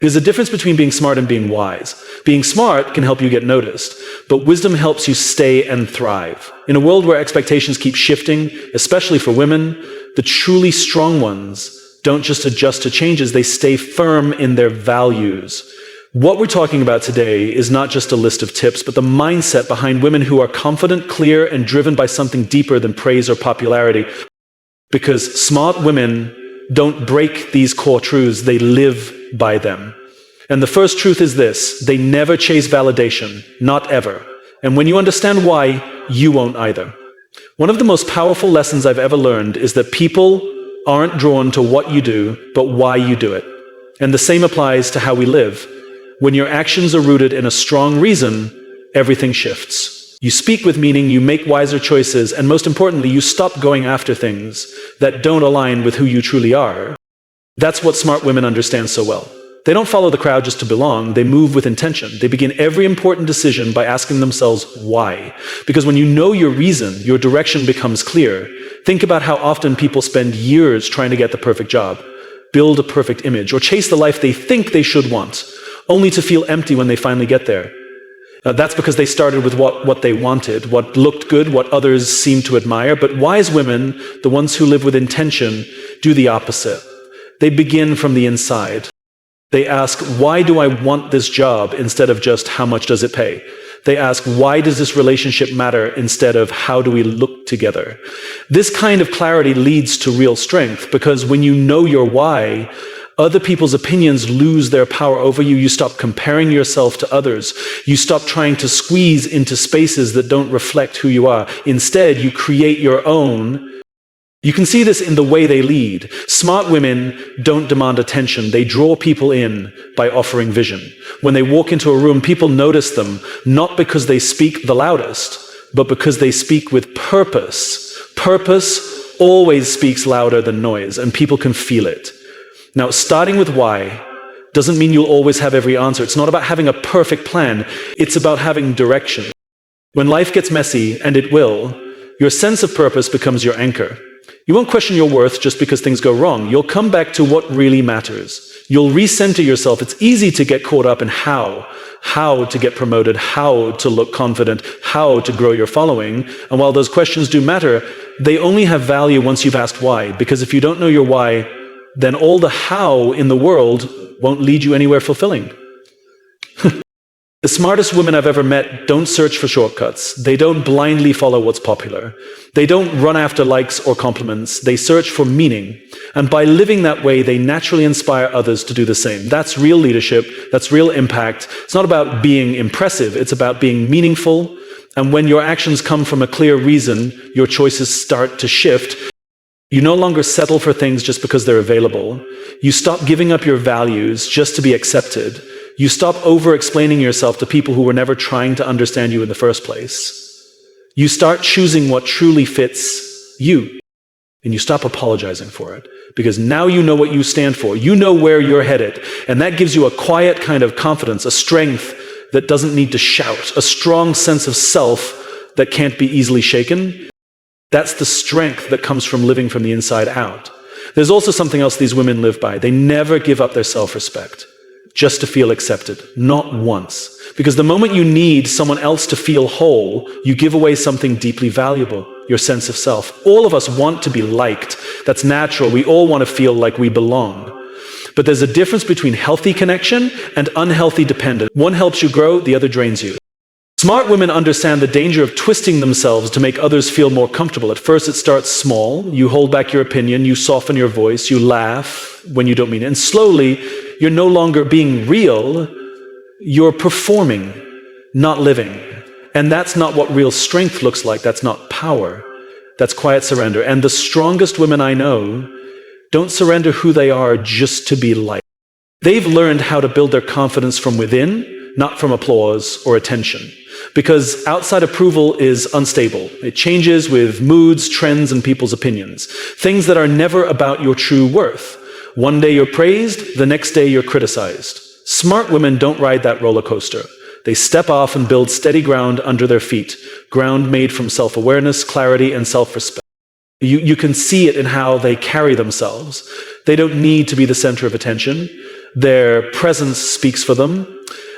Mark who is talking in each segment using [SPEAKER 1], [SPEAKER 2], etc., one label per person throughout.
[SPEAKER 1] There's a difference between being smart and being wise. Being smart can help you get noticed, but wisdom helps you stay and thrive. In a world where expectations keep shifting, especially for women, the truly strong ones don't just adjust to changes, they stay firm in their values. What we're talking about today is not just a list of tips, but the mindset behind women who are confident, clear, and driven by something deeper than praise or popularity. Because smart women don't break these core truths, they live by them. And the first truth is this: they never chase validation, not ever. And when you understand why, you won't either. One of the most powerful lessons I've ever learned is that people aren't drawn to what you do, but why you do it. And the same applies to how we live. When your actions are rooted in a strong reason, everything shifts. You speak with meaning, you make wiser choices, and most importantly, you stop going after things that don't align with who you truly are. That's what smart women understand so well. They don't follow the crowd just to belong, they move with intention. They begin every important decision by asking themselves why. Because when you know your reason, your direction becomes clear. Think about how often people spend years trying to get the perfect job, build a perfect image, or chase the life they think they should want, only to feel empty when they finally get there. That's because they started with what they wanted, what looked good, what others seemed to admire. But wise women, the ones who live with intention, do the opposite. They begin from the inside. They ask, why do I want this job instead of just how much does it pay? They ask, why does this relationship matter instead of how do we look together? This kind of clarity leads to real strength, because when you know your why, other people's opinions lose their power over you. You stop comparing yourself to others. You stop trying to squeeze into spaces that don't reflect who you are. Instead, you create your own. You can see this in the way they lead. Smart women don't demand attention. They draw people in by offering vision. When they walk into a room, people notice them, not because they speak the loudest, but because they speak with purpose. Purpose always speaks louder than noise, and people can feel it. Now, starting with why doesn't mean you'll always have every answer. It's not about having a perfect plan. It's about having direction. When life gets messy, and it will, your sense of purpose becomes your anchor. You won't question your worth just because things go wrong. You'll come back to what really matters. You'll recenter yourself. It's easy to get caught up in how to get promoted, how to look confident, how to grow your following. And while those questions do matter, they only have value once you've asked why. Because if you don't know your why, then all the how in the world won't lead you anywhere fulfilling. The smartest women I've ever met don't search for shortcuts. They don't blindly follow what's popular. They don't run after likes or compliments. They search for meaning. And by living that way, they naturally inspire others to do the same. That's real leadership. That's real impact. It's not about being impressive. It's about being meaningful. And when your actions come from a clear reason, your choices start to shift. You no longer settle for things just because they're available. You stop giving up your values just to be accepted. You stop over-explaining yourself to people who were never trying to understand you in the first place. You start choosing what truly fits you. And you stop apologizing for it. Because now you know what you stand for. You know where you're headed. And that gives you a quiet kind of confidence, a strength that doesn't need to shout, a strong sense of self that can't be easily shaken. That's the strength that comes from living from the inside out. There's also something else these women live by. They never give up their self-respect just to feel accepted. Not once. Because the moment you need someone else to feel whole, you give away something deeply valuable, your sense of self. All of us want to be liked. That's natural. We all want to feel like we belong. But there's a difference between healthy connection and unhealthy dependence. One helps you grow, the other drains you. Smart women understand the danger of twisting themselves to make others feel more comfortable. At first, it starts small. You hold back your opinion, you soften your voice, you laugh when you don't mean it. And slowly, you're no longer being real, you're performing, not living. And that's not what real strength looks like. That's not power. That's quiet surrender. And the strongest women I know don't surrender who they are just to be liked. They've learned how to build their confidence from within, not from applause or attention. Because outside approval is unstable. It changes with moods, trends, and people's opinions. Things that are never about your true worth. One day you're praised, the next day you're criticized. Smart women don't ride that roller coaster. They step off and build steady ground under their feet. Ground made from self-awareness, clarity, and self-respect. You can see it in how they carry themselves. They don't need to be the center of attention. Their presence speaks for them.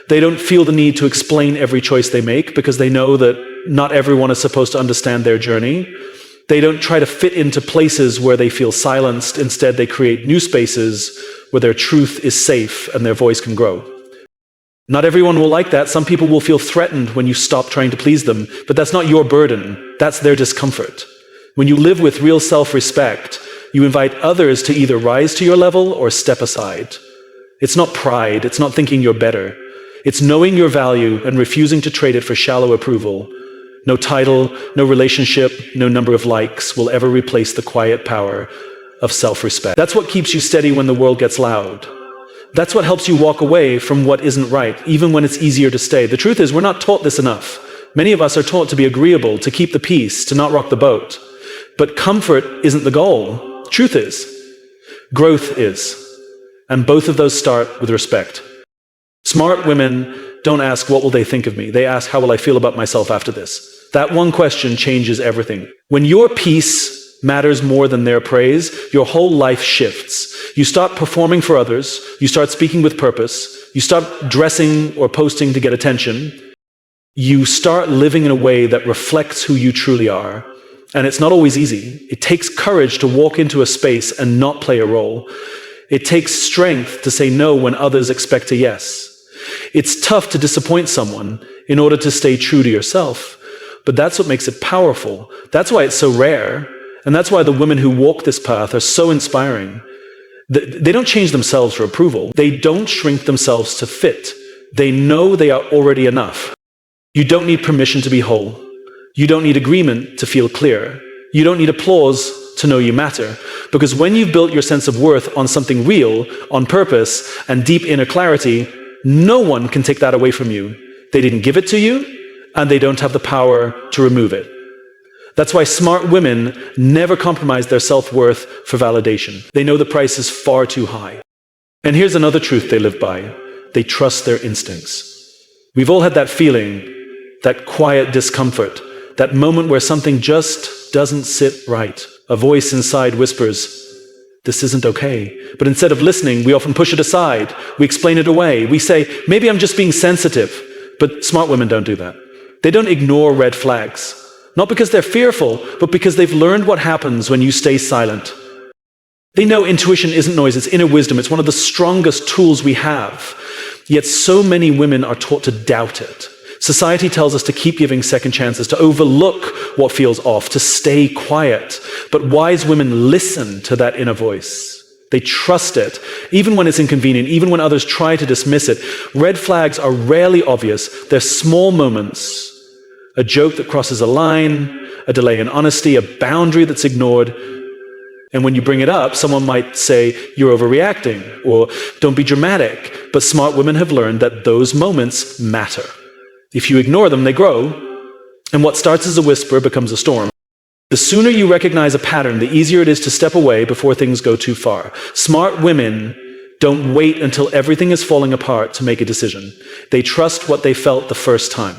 [SPEAKER 1] They don't feel the need to explain every choice they make because they know that not everyone is supposed to understand their journey. They don't try to fit into places where they feel silenced. Instead, they create new spaces where their truth is safe and their voice can grow. Not everyone will like that. Some people will feel threatened when you stop trying to please them, but that's not your burden. That's their discomfort. When you live with real self-respect, you invite others to either rise to your level or step aside. It's not pride. It's not thinking you're better. It's knowing your value and refusing to trade it for shallow approval. No title, no relationship, no number of likes will ever replace the quiet power of self-respect. That's what keeps you steady when the world gets loud. That's what helps you walk away from what isn't right, even when it's easier to stay. The truth is, we're not taught this enough. Many of us are taught to be agreeable, to keep the peace, to not rock the boat. But comfort isn't the goal. Truth is. Growth is. And both of those start with respect. Smart women don't ask, what will they think of me? They ask, how will I feel about myself after this? That one question changes everything. When your peace matters more than their praise, your whole life shifts. You stop performing for others. You start speaking with purpose. You stop dressing or posting to get attention. You start living in a way that reflects who you truly are. And it's not always easy. It takes courage to walk into a space and not play a role. It takes strength to say no when others expect a yes. It's tough to disappoint someone in order to stay true to yourself. But that's what makes it powerful. That's why it's so rare. And that's why the women who walk this path are so inspiring. They don't change themselves for approval. They don't shrink themselves to fit. They know they are already enough. You don't need permission to be whole. You don't need agreement to feel clear. You don't need applause to know you matter. Because when you've built your sense of worth on something real, on purpose, and deep inner clarity, no one can take that away from you. They didn't give it to you, and they don't have the power to remove it. That's why smart women never compromise their self-worth for validation. They know the price is far too high. And here's another truth they live by. They trust their instincts. We've all had that feeling, that quiet discomfort, that moment where something just doesn't sit right. A voice inside whispers, this isn't okay. But instead of listening, we often push it aside. We explain it away. We say, maybe I'm just being sensitive. But smart women don't do that. They don't ignore red flags. Not because they're fearful, but because they've learned what happens when you stay silent. They know intuition isn't noise, it's inner wisdom. It's one of the strongest tools we have. Yet so many women are taught to doubt it. Society tells us to keep giving second chances, to overlook what feels off, to stay quiet. But wise women listen to that inner voice. They trust it, even when it's inconvenient, even when others try to dismiss it. Red flags are rarely obvious. They're small moments. A joke that crosses a line, a delay in honesty, a boundary that's ignored. And when you bring it up, someone might say, you're overreacting, or don't be dramatic. But smart women have learned that those moments matter. If you ignore them, they grow. And what starts as a whisper becomes a storm. The sooner you recognize a pattern, the easier it is to step away before things go too far. Smart women don't wait until everything is falling apart to make a decision. They trust what they felt the first time.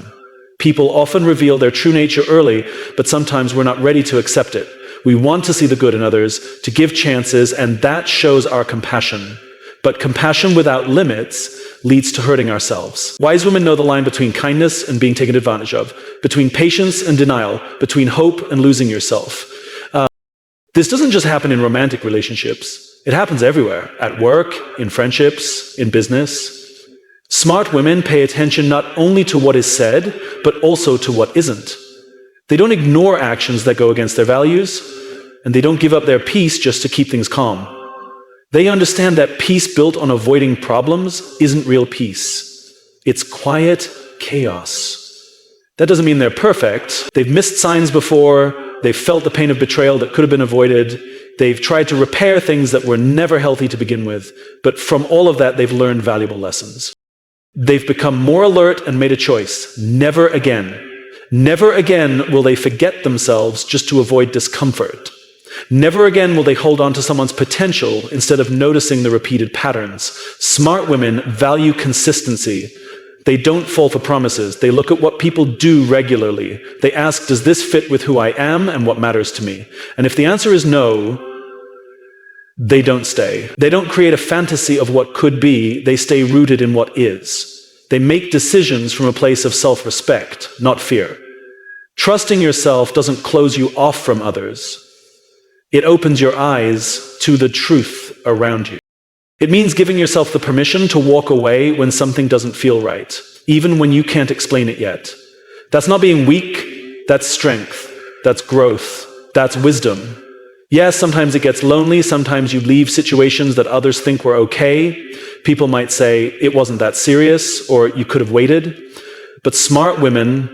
[SPEAKER 1] People often reveal their true nature early, but sometimes we're not ready to accept it. We want to see the good in others, to give chances, and that shows our compassion. But compassion without limits leads to hurting ourselves. Wise women know the line between kindness and being taken advantage of, between patience and denial, between hope and losing yourself. This doesn't just happen in romantic relationships. It happens everywhere, at work, in friendships, in business. Smart women pay attention not only to what is said, but also to what isn't. They don't ignore actions that go against their values, and they don't give up their peace just to keep things calm. They understand that peace built on avoiding problems isn't real peace. It's quiet chaos. That doesn't mean they're perfect. They've missed signs before. They've felt the pain of betrayal that could have been avoided. They've tried to repair things that were never healthy to begin with. But from all of that, they've learned valuable lessons. They've become more alert and made a choice. Never again. Never again will they forget themselves just to avoid discomfort. Never again will they hold on to someone's potential instead of noticing the repeated patterns. Smart women value consistency. They don't fall for promises. They look at what people do regularly. They ask, does this fit with who I am and what matters to me? And if the answer is no, they don't stay. They don't create a fantasy of what could be, they stay rooted in what is. They make decisions from a place of self-respect, not fear. Trusting yourself doesn't close you off from others. It opens your eyes to the truth around you. It means giving yourself the permission to walk away when something doesn't feel right, even when you can't explain it yet. That's not being weak, that's strength, that's growth, that's wisdom. Yes, sometimes it gets lonely, sometimes you leave situations that others think were okay. People might say, it wasn't that serious, or you could have waited. But smart women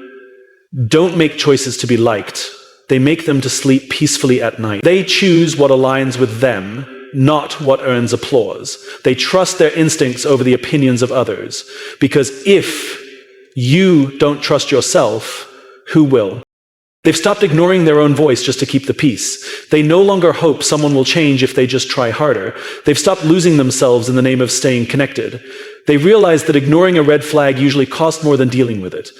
[SPEAKER 1] don't make choices to be liked. They make them to sleep peacefully at night. They choose what aligns with them, not what earns applause. They trust their instincts over the opinions of others. Because if you don't trust yourself, who will? They've stopped ignoring their own voice just to keep the peace. They no longer hope someone will change if they just try harder. They've stopped losing themselves in the name of staying connected. They realize that ignoring a red flag usually costs more than dealing with it.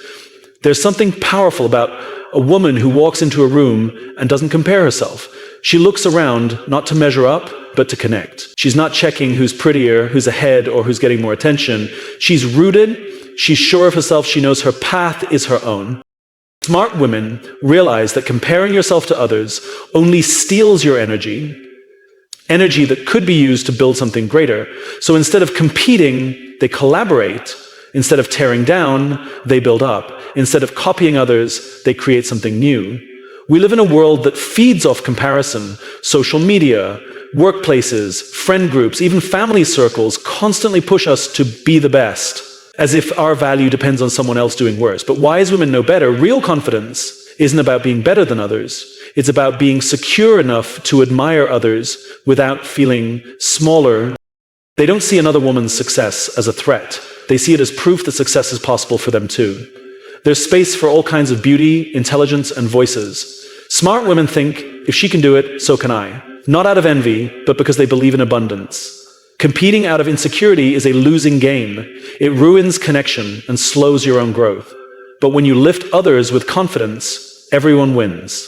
[SPEAKER 1] There's something powerful about a woman who walks into a room and doesn't compare herself. She looks around not to measure up, but to connect. She's not checking who's prettier, who's ahead, or who's getting more attention. She's rooted, she's sure of herself, she knows her path is her own. Smart women realize that comparing yourself to others only steals your energy that could be used to build something greater. So instead of competing, they collaborate. Instead of tearing down, they build up. Instead of copying others, they create something new. We live in a world that feeds off comparison. Social media, workplaces, friend groups, even family circles constantly push us to be the best, as if our value depends on someone else doing worse. But wise women know better. Real confidence isn't about being better than others. It's about being secure enough to admire others without feeling smaller. They don't see another woman's success as a threat. They see it as proof that success is possible for them too. There's space for all kinds of beauty, intelligence, and voices. Smart women think, if she can do it, so can I. Not out of envy, but because they believe in abundance. Competing out of insecurity is a losing game. It ruins connection and slows your own growth. But when you lift others with confidence, everyone wins.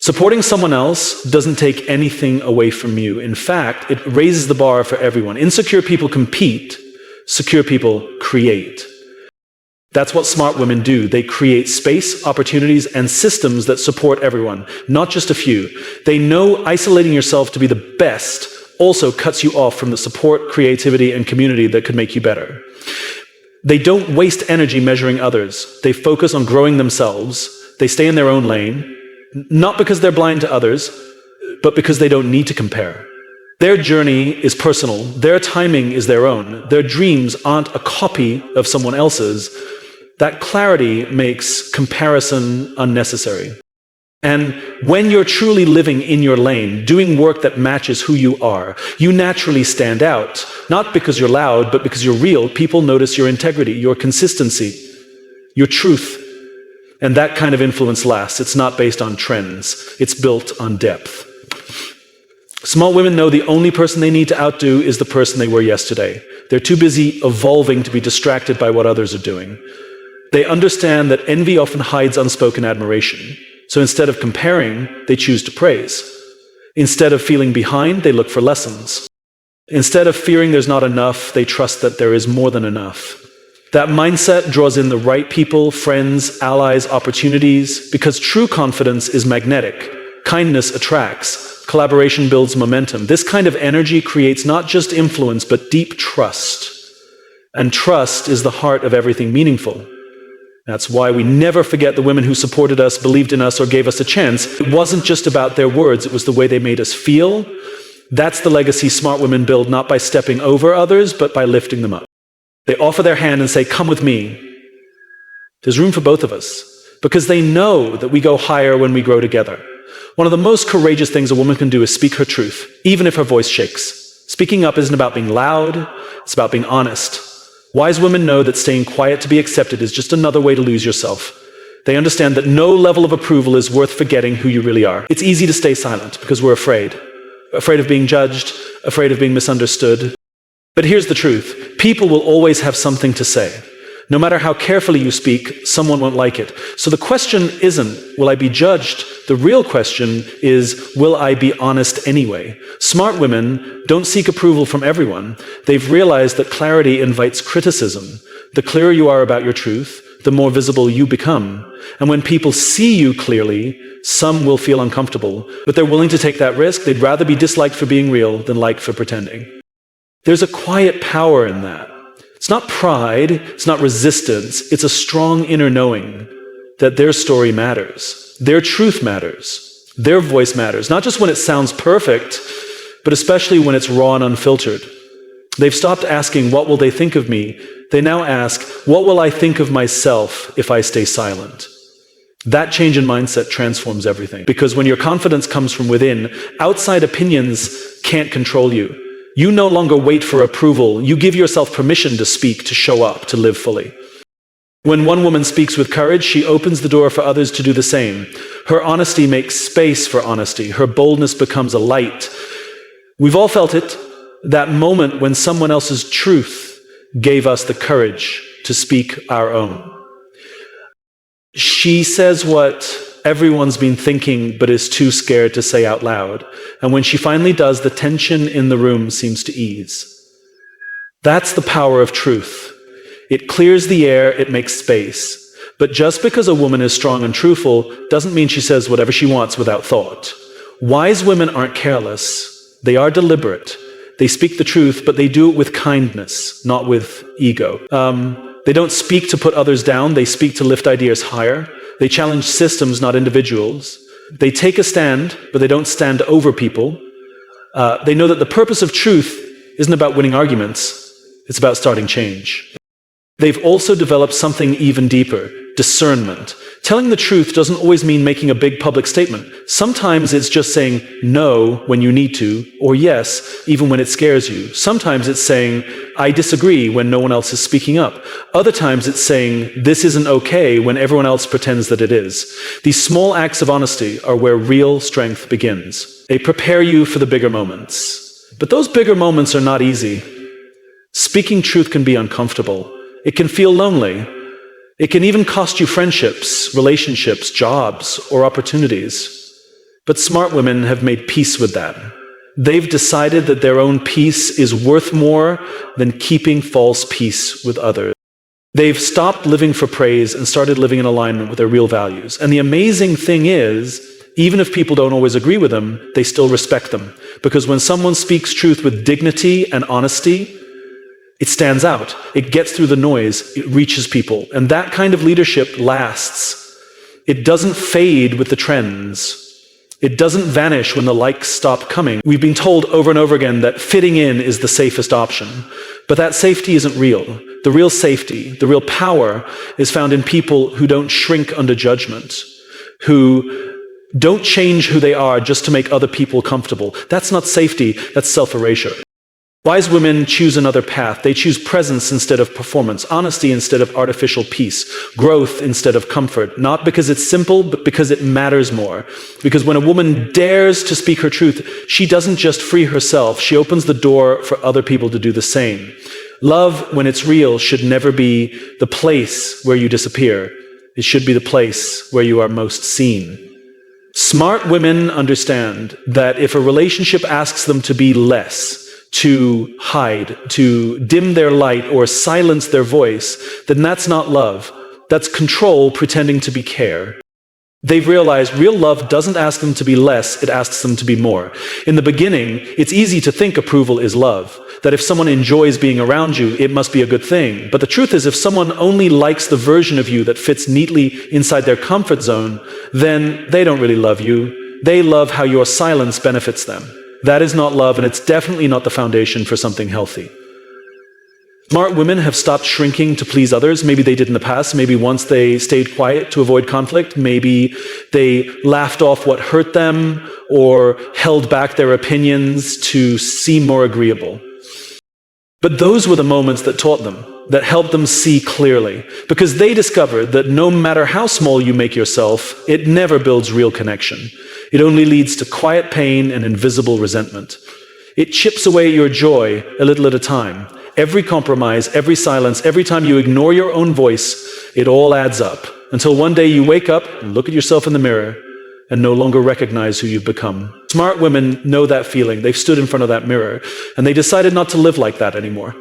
[SPEAKER 1] Supporting someone else doesn't take anything away from you. In fact, it raises the bar for everyone. Insecure people compete. Secure people create. That's what smart women do. They create space, opportunities, and systems that support everyone, not just a few. They know isolating yourself to be the best also cuts you off from the support, creativity, and community that could make you better. They don't waste energy measuring others. They focus on growing themselves. They stay in their own lane, not because they're blind to others, but because they don't need to compare. Their journey is personal. Their timing is their own. Their dreams aren't a copy of someone else's. That clarity makes comparison unnecessary. And when you're truly living in your lane, doing work that matches who you are, you naturally stand out. Not because you're loud, but because you're real. People notice your integrity, your consistency, your truth. And that kind of influence lasts. It's not based on trends. It's built on depth. Small women know the only person they need to outdo is the person they were yesterday. They're too busy evolving to be distracted by what others are doing. They understand that envy often hides unspoken admiration. So instead of comparing, they choose to praise. Instead of feeling behind, they look for lessons. Instead of fearing there's not enough, they trust that there is more than enough. That mindset draws in the right people, friends, allies, opportunities, because true confidence is magnetic. Kindness attracts. Collaboration builds momentum. This kind of energy creates not just influence, but deep trust. And trust is the heart of everything meaningful. That's why we never forget the women who supported us, believed in us, or gave us a chance. It wasn't just about their words, it was the way they made us feel. That's the legacy smart women build, not by stepping over others, but by lifting them up. They offer their hand and say, "Come with me." There's room for both of us, because they know that we go higher when we grow together. One of the most courageous things a woman can do is speak her truth, even if her voice shakes. Speaking up isn't about being loud, it's about being honest. Wise women know that staying quiet to be accepted is just another way to lose yourself. They understand that no level of approval is worth forgetting who you really are. It's easy to stay silent because we're afraid. Afraid of being judged, afraid of being misunderstood. But here's the truth. People will always have something to say. No matter how carefully you speak, someone won't like it. So the question isn't, will I be judged? The real question is, will I be honest anyway? Smart women don't seek approval from everyone. They've realized that clarity invites criticism. The clearer you are about your truth, the more visible you become. And when people see you clearly, some will feel uncomfortable, but they're willing to take that risk. They'd rather be disliked for being real than liked for pretending. There's a quiet power in that. It's not pride, it's not resistance, it's a strong inner knowing that their story matters, their truth matters, their voice matters, not just when it sounds perfect, but especially when it's raw and unfiltered. They've stopped asking, what will they think of me? They now ask, what will I think of myself if I stay silent? That change in mindset transforms everything. Because when your confidence comes from within, outside opinions can't control you. You no longer wait for approval. You give yourself permission to speak, to show up, to live fully. When one woman speaks with courage, she opens the door for others to do the same. Her honesty makes space for honesty. Her boldness becomes a light. We've all felt it, that moment when someone else's truth gave us the courage to speak our own. She says what everyone's been thinking but is too scared to say out loud. And when she finally does, the tension in the room seems to ease. That's the power of truth. It clears the air, it makes space. But just because a woman is strong and truthful doesn't mean she says whatever she wants without thought. Wise women aren't careless. They are deliberate. They speak the truth, but they do it with kindness, not with ego. They don't speak to put others down. They speak to lift ideas higher. They challenge systems, not individuals. They take a stand, but they don't stand over people. They know that the purpose of truth isn't about winning arguments. It's about starting change. They've also developed something even deeper, discernment. Telling the truth doesn't always mean making a big public statement. Sometimes it's just saying no when you need to, or yes, even when it scares you. Sometimes it's saying, I disagree when no one else is speaking up. Other times it's saying, this isn't okay when everyone else pretends that it is. These small acts of honesty are where real strength begins. They prepare you for the bigger moments. But those bigger moments are not easy. Speaking truth can be uncomfortable. It can feel lonely. It can even cost you friendships, relationships, jobs, or opportunities. But smart women have made peace with that. They've decided that their own peace is worth more than keeping false peace with others. They've stopped living for praise and started living in alignment with their real values. And the amazing thing is, even if people don't always agree with them, they still respect them. Because when someone speaks truth with dignity and honesty, it stands out. It gets through the noise. It reaches people. And that kind of leadership lasts. It doesn't fade with the trends. It doesn't vanish when the likes stop coming. We've been told over and over again that fitting in is the safest option. But that safety isn't real. The real safety, the real power is found in people who don't shrink under judgment, who don't change who they are just to make other people comfortable. That's not safety, that's self-erasure. Wise women choose another path. They choose presence instead of performance, honesty instead of artificial peace, growth instead of comfort, not because it's simple, but because it matters more. Because when a woman dares to speak her truth, she doesn't just free herself, she opens the door for other people to do the same. Love, when it's real, should never be the place where you disappear. It should be the place where you are most seen. Smart women understand that if a relationship asks them to be less, to hide, to dim their light or silence their voice, then that's not love. That's control pretending to be care. They've realized real love doesn't ask them to be less, it asks them to be more. In the beginning, it's easy to think approval is love, that if someone enjoys being around you, it must be a good thing. But the truth is, if someone only likes the version of you that fits neatly inside their comfort zone, then they don't really love you. They love how your silence benefits them. That is not love, and it's definitely not the foundation for something healthy. Smart women have stopped shrinking to please others. Maybe they did in the past. Maybe once they stayed quiet to avoid conflict. Maybe they laughed off what hurt them or held back their opinions to seem more agreeable. But those were the moments that taught them, that helped them see clearly, because they discovered that no matter how small you make yourself, it never builds real connection. It only leads to quiet pain and invisible resentment. It chips away your joy a little at a time. Every compromise, every silence, every time you ignore your own voice, it all adds up. Until one day you wake up and look at yourself in the mirror and no longer recognize who you've become. Smart women know that feeling. They've stood in front of that mirror, and they decided not to live like that anymore.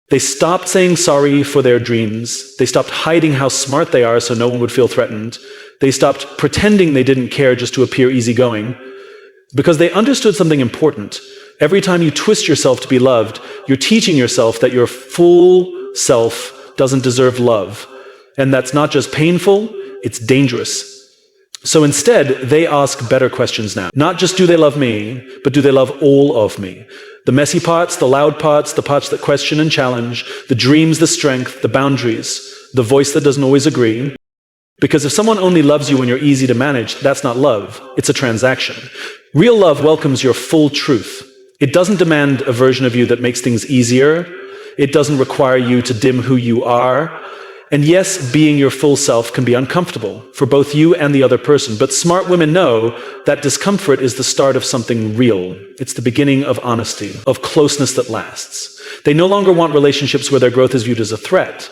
[SPEAKER 1] They stopped saying sorry for their dreams. They stopped hiding how smart they are so no one would feel threatened. They stopped pretending they didn't care just to appear easygoing. Because they understood something important. Every time you twist yourself to be loved, you're teaching yourself that your full self doesn't deserve love. And that's not just painful, it's dangerous. So instead, they ask better questions now. Not just do they love me, but do they love all of me? The messy parts, the loud parts, the parts that question and challenge, the dreams, the strength, the boundaries, the voice that doesn't always agree. Because if someone only loves you when you're easy to manage, that's not love, it's a transaction. Real love welcomes your full truth. It doesn't demand a version of you that makes things easier. It doesn't require you to dim who you are. And yes, being your full self can be uncomfortable for both you and the other person, but smart women know that discomfort is the start of something real. It's the beginning of honesty, of closeness that lasts. They no longer want relationships where their growth is viewed as a threat.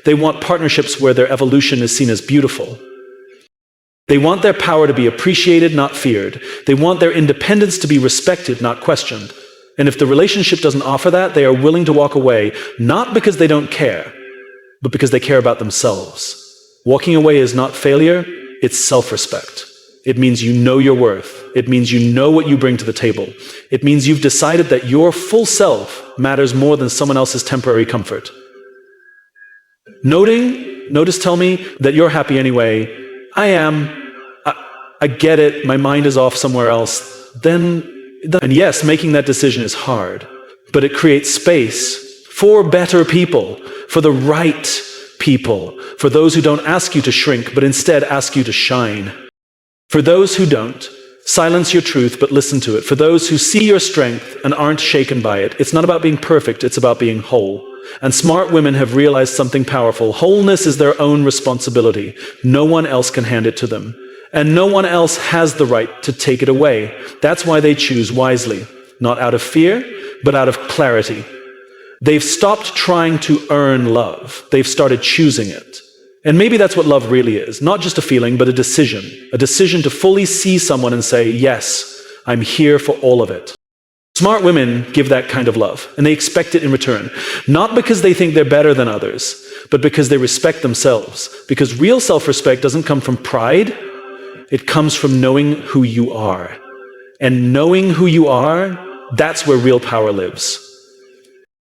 [SPEAKER 1] They want partnerships where their evolution is seen as beautiful. They want their power to be appreciated, not feared. They want their independence to be respected, not questioned. And if the relationship doesn't offer that, they are willing to walk away, not because they don't care, but because they care about themselves. Walking away is not failure, it's self-respect. It means you know your worth. It means you know what you bring to the table. It means you've decided that your full self matters more than someone else's temporary comfort. Notice tell me that you're happy anyway. I am. I get it. My mind is off somewhere else. And yes, making that decision is hard, but it creates space for better people, for the right people, for those who don't ask you to shrink, but instead ask you to shine. For those who don't, silence your truth, but listen to it. For those who see your strength and aren't shaken by it, it's not about being perfect, it's about being whole. And smart women have realized something powerful. Wholeness is their own responsibility. No one else can hand it to them. And no one else has the right to take it away. That's why they choose wisely. Not out of fear, but out of clarity. They've stopped trying to earn love. They've started choosing it. And maybe that's what love really is. Not just a feeling, but a decision. A decision to fully see someone and say, yes, I'm here for all of it. Smart women give that kind of love, and they expect it in return. Not because they think they're better than others, but because they respect themselves. Because real self-respect doesn't come from pride, it comes from knowing who you are. And knowing who you are, that's where real power lives.